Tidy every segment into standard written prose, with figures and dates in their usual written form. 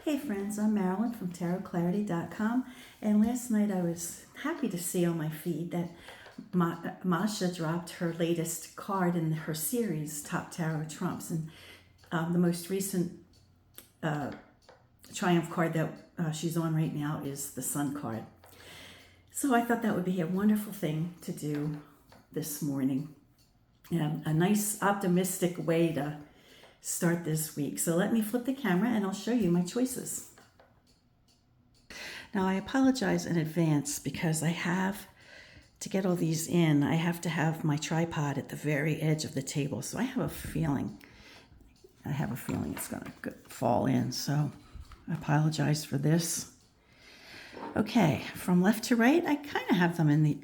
Hey friends, I'm Marilyn from tarotclarity.com, and last night I was happy to see on my feed that Masha dropped her latest card in her series, Top Tarot Trumps, and the most recent Triumph card that she's on right now is the Sun card. So I thought that would be a wonderful thing to do this morning, and a nice optimistic way to start this week. So let me flip the camera and I'll show you my choices. Now I apologize in advance because I have to get all these in. I have to have my tripod at the very edge of the table. So I have a feeling it's going to fall in. So I apologize for this. Okay, from left to right, I kind of have them in the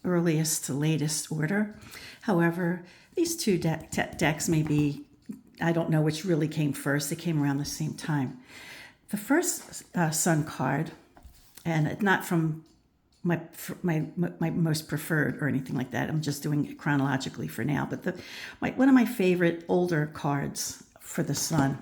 earliest to latest order. However, these two decks may be, I don't know which really came first. They came around the same time. The first Sun card, and not from my most preferred or anything like that. I'm just doing it chronologically for now. But one of my favorite older cards for the Sun.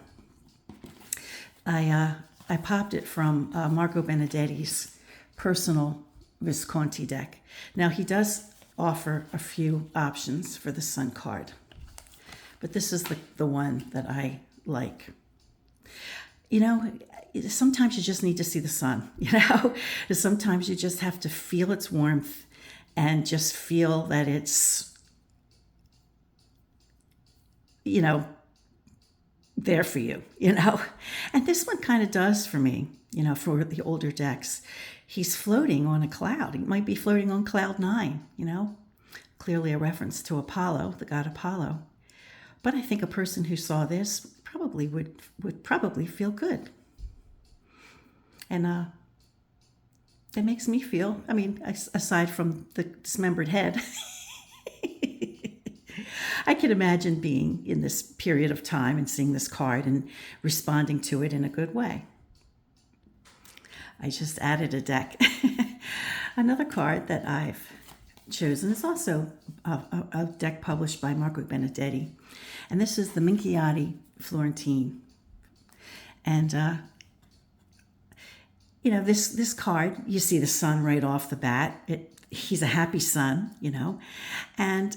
I popped it from Marco Benedetti's personal Visconti deck. Now he does offer a few options for the Sun card, but this is the one that I like. You know, sometimes you just need to see the sun, you know? Sometimes you just have to feel its warmth and just feel that it's, you know, there for you, you know? And this one kind of does for me, you know, for the older decks. He's floating on a cloud. He might be floating on cloud 9, you know? Clearly a reference to Apollo, the god Apollo. But I think a person who saw this probably would probably feel good. And it makes me feel, I mean, aside from the dismembered head, I can imagine being in this period of time and seeing this card and responding to it in a good way. I just added a deck. Another card that I've chosen is also a deck published by Marco Benedetti. And this is the Minchiati Florentine. And, you know, this card, you see the sun right off the bat. He's a happy sun, you know. And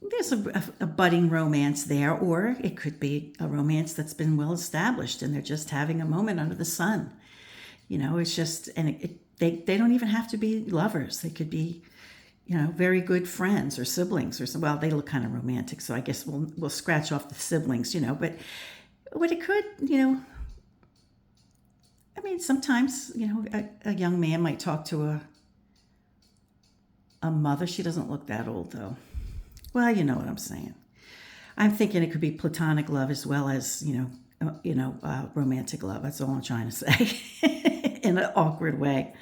there's a budding romance there, or it could be a romance that's been well established and they're just having a moment under the sun. You know, it's just, and they don't even have to be lovers. They could be, you know, very good friends or siblings or some. Well, they look kind of romantic, so I guess we'll scratch off the siblings, you know. But it could, you know, I mean, sometimes, you know, a young man might talk to a mother. She doesn't look that old, though. Well, you know what I'm saying. I'm thinking it could be platonic love as well as, romantic love. That's all I'm trying to say in an awkward way.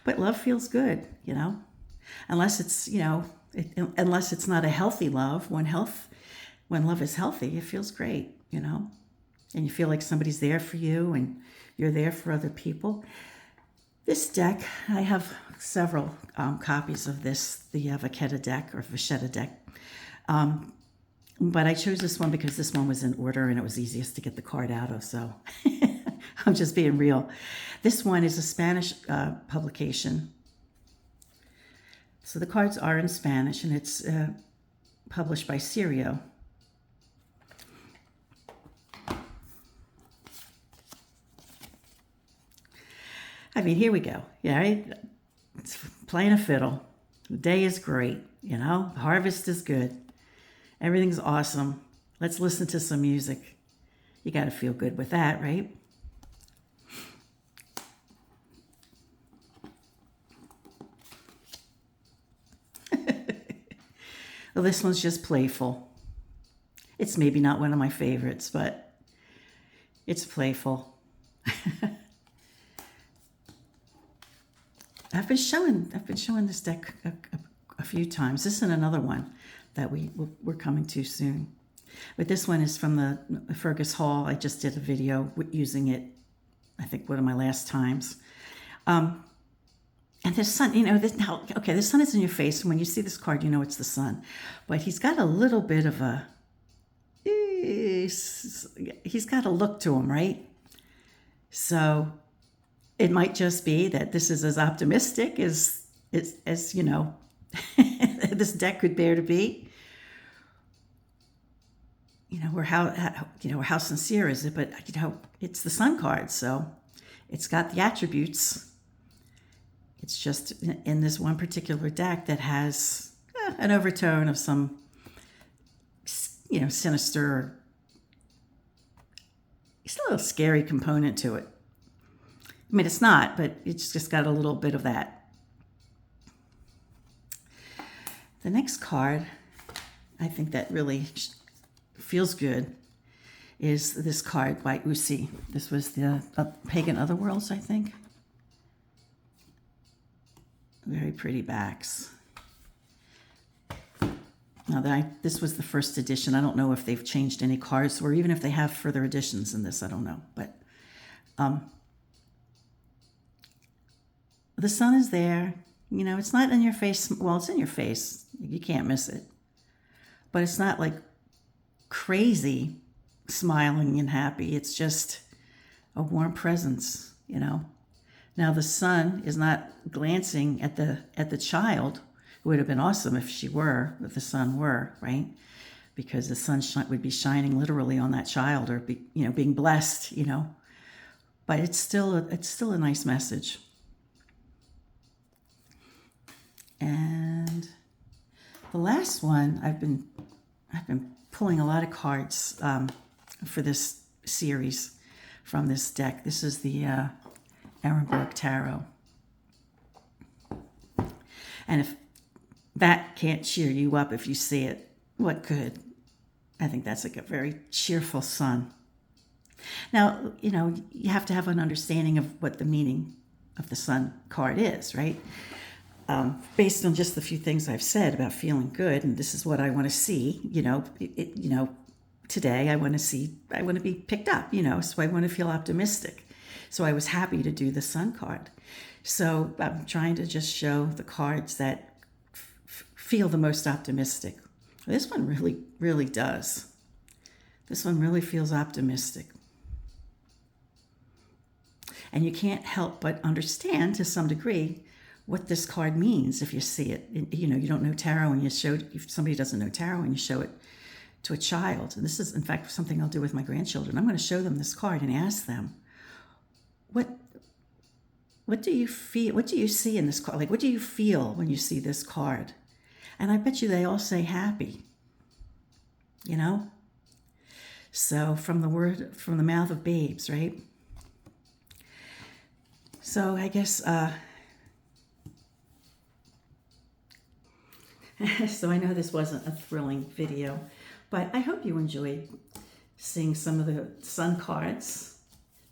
But love feels good, you know. Unless it's, you know, unless it's not a healthy love. When love is healthy, it feels great, you know, and you feel like somebody's there for you and you're there for other people. This deck, I have several copies of this, the Vachetta deck or Vachetta deck, but I chose this one because this one was in order and it was easiest to get the card out of. So I'm just being real. This one is a Spanish publication. So the cards are in Spanish, and it's published by Serio. I mean, here we go. Yeah, right? It's playing a fiddle. The day is great, you know. The harvest is good. Everything's awesome. Let's listen to some music. You got to feel good with that, right? Well, this one's just playful. It's maybe not one of my favorites, but it's playful. I've been showing this deck a few times. This is another one that we're coming to soon. But this one is from the Fergus Hall. I just did a video using it, I think one of my last times. And the sun, you know, the sun is in your face. And when you see this card, you know it's the sun. But he's got a little bit of he's got a look to him, right? So it might just be that this is as optimistic as you know, this deck could bear to be. You know, how sincere is it? But you know, it's the Sun card, so it's got the attributes. It's just in this one particular deck that has an overtone of some, you know, sinister, it's a little scary component to it. I mean, it's not, but it's just got a little bit of that. The next card, I think that really feels good, is this card by Usi. This was the Pagan Otherworlds, I think. Very pretty backs. Now, this was the first edition. I don't know if they've changed any cards, or even if they have further editions in this. I don't know. But the sun is there. You know, it's not in your face. Well, it's in your face. You can't miss it. But it's not like crazy smiling and happy. It's just a warm presence, you know. Now the sun is not glancing at the child. It would have been awesome if the sun were, right? Because the sun would be shining literally on that child, or being blessed, you know. But it's still a nice message. And the last one, I've been pulling a lot of cards for this series from this deck. This is the Ehrenberg Tarot. And if that can't cheer you up if you see it, what could? I think that's like a very cheerful sun. Now, you know, you have to have an understanding of what the meaning of the sun card is, right? Based on just the few things I've said about feeling good, and this is what I want to see, today I want to be picked up, so I want to feel optimistic. So I was happy to do the sun card. So I'm trying to just show the cards that feel the most optimistic. This one really, really does. This one really feels optimistic. And you can't help but understand to some degree what this card means if you see it. You don't know tarot and if somebody doesn't know tarot and you show it to a child. And this is, in fact, something I'll do with my grandchildren. I'm going to show them this card and ask them, what do you feel? What do you see in this card? Like, what do you feel when you see this card? And I bet you they all say happy, So from the mouth of babes, right? So I guess, so I know this wasn't a thrilling video, but I hope you enjoyed seeing some of the sun cards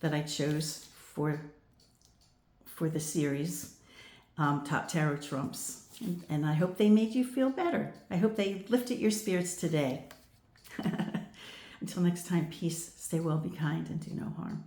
that I chose for the series, Top Tarot Trumps. And I hope they made you feel better. I hope they lifted your spirits today. Until next time, peace, stay well, be kind, and do no harm.